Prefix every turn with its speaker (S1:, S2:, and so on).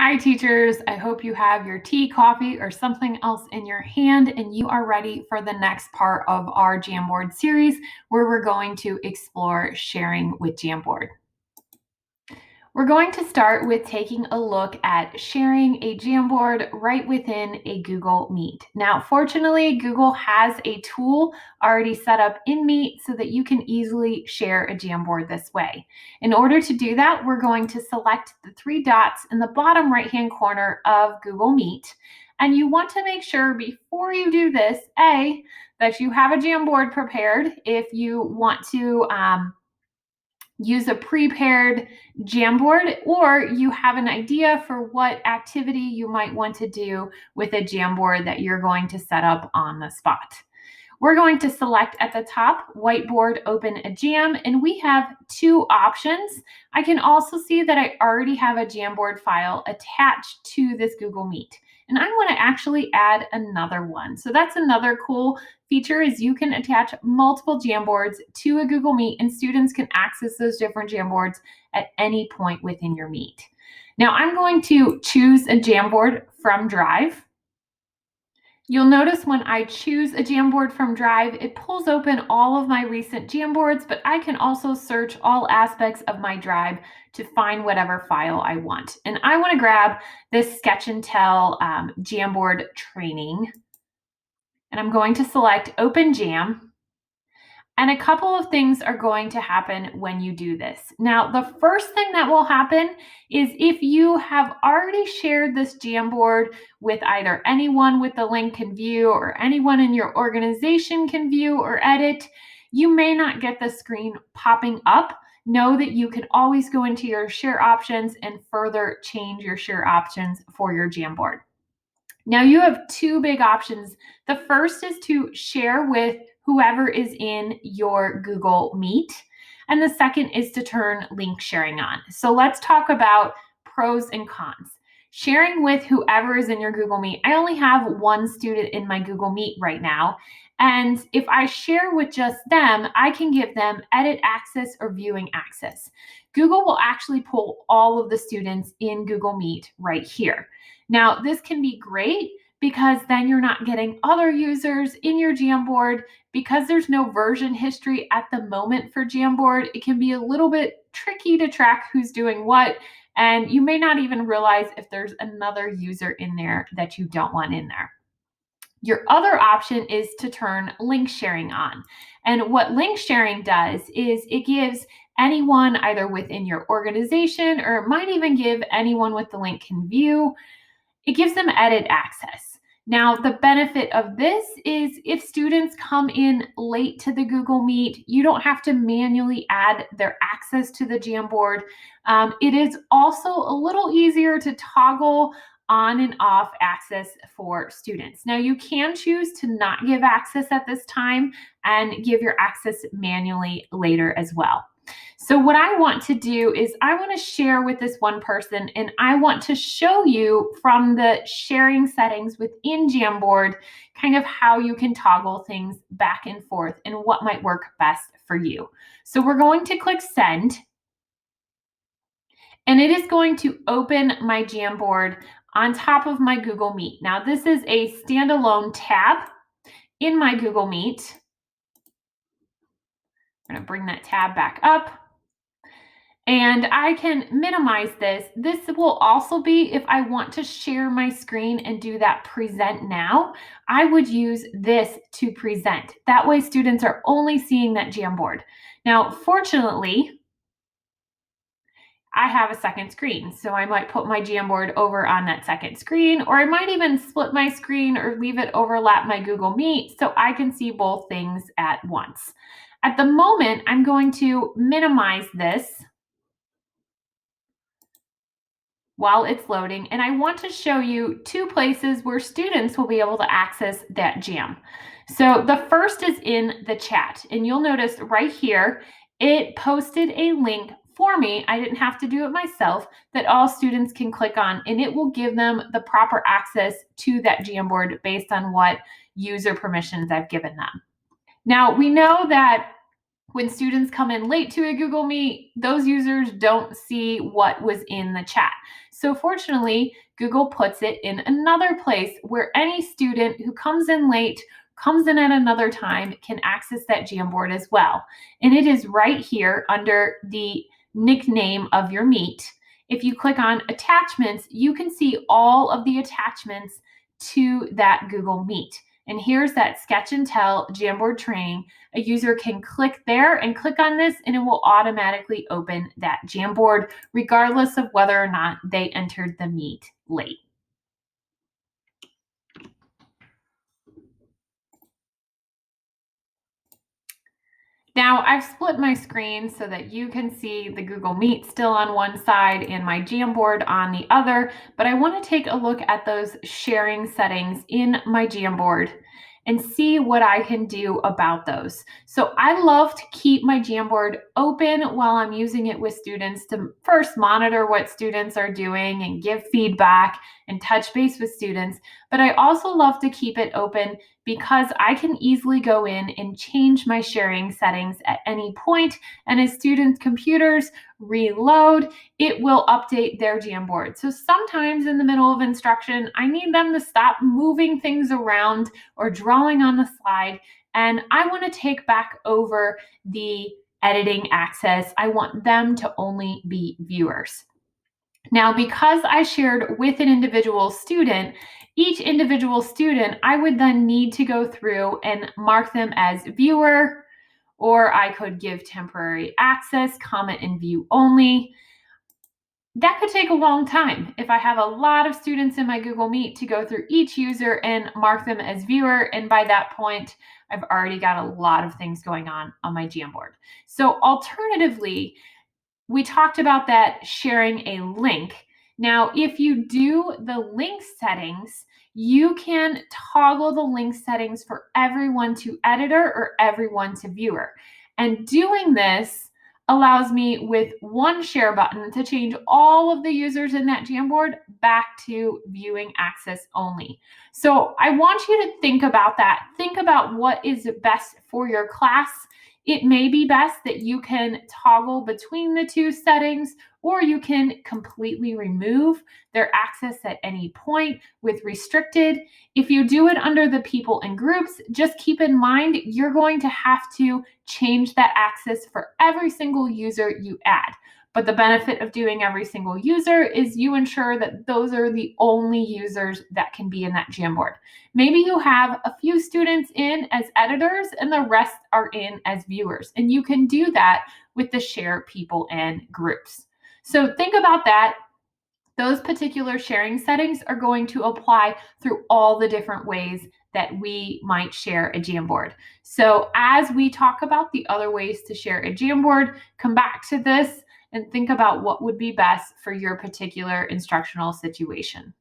S1: Hi, teachers. I hope you have your tea, coffee, or something else in your hand and you are ready for the next part of our Jamboard series where we're going to explore sharing with Jamboard. We're going to start with taking a look at sharing a Jamboard right within a Google Meet. Now, fortunately, Google has a tool already set up in Meet so that you can easily share a Jamboard this way. In order to do that, we're going to select the three dots in the bottom right-hand corner of Google Meet. And you want to make sure before you do this, that you have a Jamboard prepared if you want to use a prepared Jamboard, or you have an idea for what activity you might want to do with a Jamboard that you're going to set up on the spot. We're going to select at the top, Whiteboard, Open a Jam, and we have two options. I can also see that I already have a Jamboard file attached to this Google Meet, and I want to actually add another one. So that's another cool feature is you can attach multiple Jamboards to a Google Meet, and students can access those different Jamboards at any point within your Meet. Now I'm going to choose a Jamboard from Drive. You'll notice when I choose a Jamboard from Drive, it pulls open all of my recent Jamboards, but I can also search all aspects of my Drive to find whatever file I want. And I want to grab this Sketch and Tell Jamboard training, and I'm going to select Open Jam. And a couple of things are going to happen when you do this. Now, the first thing that will happen is if you have already shared this Jamboard with either anyone with the link can view or anyone in your organization can view or edit, you may not get the screen popping up. Know that you can always go into your share options and further change your share options for your Jamboard. Now you have two big options. The first is to share with whoever is in your Google Meet, and the second is to turn link sharing on. So let's talk about pros and cons. Sharing with whoever is in your Google Meet. I only have one student in my Google Meet right now, and if I share with just them, I can give them edit access or viewing access. Google will actually pull all of the students in Google Meet right here. Now, this can be great because then you're not getting other users in your Jamboard. Because there's no version history at the moment for Jamboard, it can be a little bit tricky to track who's doing what, and you may not even realize if there's another user in there that you don't want in there. Your other option is to turn link sharing on. And what link sharing does is it gives anyone either within your organization, or it might even give anyone with the link can view, it gives them edit access. Now, the benefit of this is if students come in late to the Google Meet, you don't have to manually add their access to the Jamboard. It is also a little easier to toggle on and off access for students. Now, you can choose to not give access at this time and give your access manually later as well. So what I want to do is I want to share with this one person, and I want to show you from the sharing settings within Jamboard kind of how you can toggle things back and forth and what might work best for you. So we're going to click send, and it is going to open my Jamboard on top of my Google Meet. Now this is a standalone tab in my Google Meet. I'm going to bring that tab back up. And I can minimize this. This will also be if I want to share my screen and do that present now, I would use this to present. That way students are only seeing that Jamboard. Now, fortunately, I have a second screen, so I might put my Jamboard over on that second screen, or I might even split my screen or leave it overlap my Google Meet so I can see both things at once. At the moment, I'm going to minimize this while it's loading, and I want to show you two places where students will be able to access that jam. So the first is in the chat, and you'll notice right here, it posted a link for me. I didn't have to do it myself, that all students can click on, and it will give them the proper access to that Jamboard based on what user permissions I've given them. Now, we know that When students come in late to a Google Meet, those users don't see what was in the chat. So fortunately, Google puts it in another place where any student who comes in late, comes in at another time, can access that Jamboard as well. And it is right here under the nickname of your Meet. If you click on attachments, you can see all of the attachments to that Google Meet. And here's that Sketch and Tell Jamboard training. A user can click there and click on this, and it will automatically open that Jamboard, regardless of whether or not they entered the Meet late. Now I've split my screen so that you can see the Google Meet still on one side and my Jamboard on the other, but I want to take a look at those sharing settings in my Jamboard and see what I can do about those. So I love to keep my Jamboard open while I'm using it with students to first monitor what students are doing and give feedback and touch base with students, but I also love to keep it open because I can easily go in and change my sharing settings at any point, and as students' computers reload, it will update their Jamboard. So sometimes in the middle of instruction, I need them to stop moving things around or drawing on the slide, and I want to take back over the editing access. I want them to only be viewers. Now, because I shared with an individual student, each individual student, I would then need to go through and mark them as viewer, or I could give temporary access, comment and view only. That could take a long time if I have a lot of students in my Google Meet to go through each user and mark them as viewer. And by that point, I've already got a lot of things going on my Jamboard. So alternatively, we talked about that sharing a link. Now, if you do the link settings, you can toggle the link settings for everyone to editor or everyone to viewer. And doing this allows me with one share button to change all of the users in that Jamboard back to viewing access only. So I want you to think about that. Think about what is best for your class. It may be best that you can toggle between the two settings, or you can completely remove their access at any point with restricted. If you do it under the people and groups, just keep in mind you're going to have to change that access for every single user you add. But the benefit of doing every single user is you ensure that those are the only users that can be in that Jamboard. Maybe you have a few students in as editors and the rest are in as viewers. And you can do that with the share people and groups. So think about that. Those particular sharing settings are going to apply through all the different ways that we might share a Jamboard. So as we talk about the other ways to share a Jamboard, come back to this and think about what would be best for your particular instructional situation.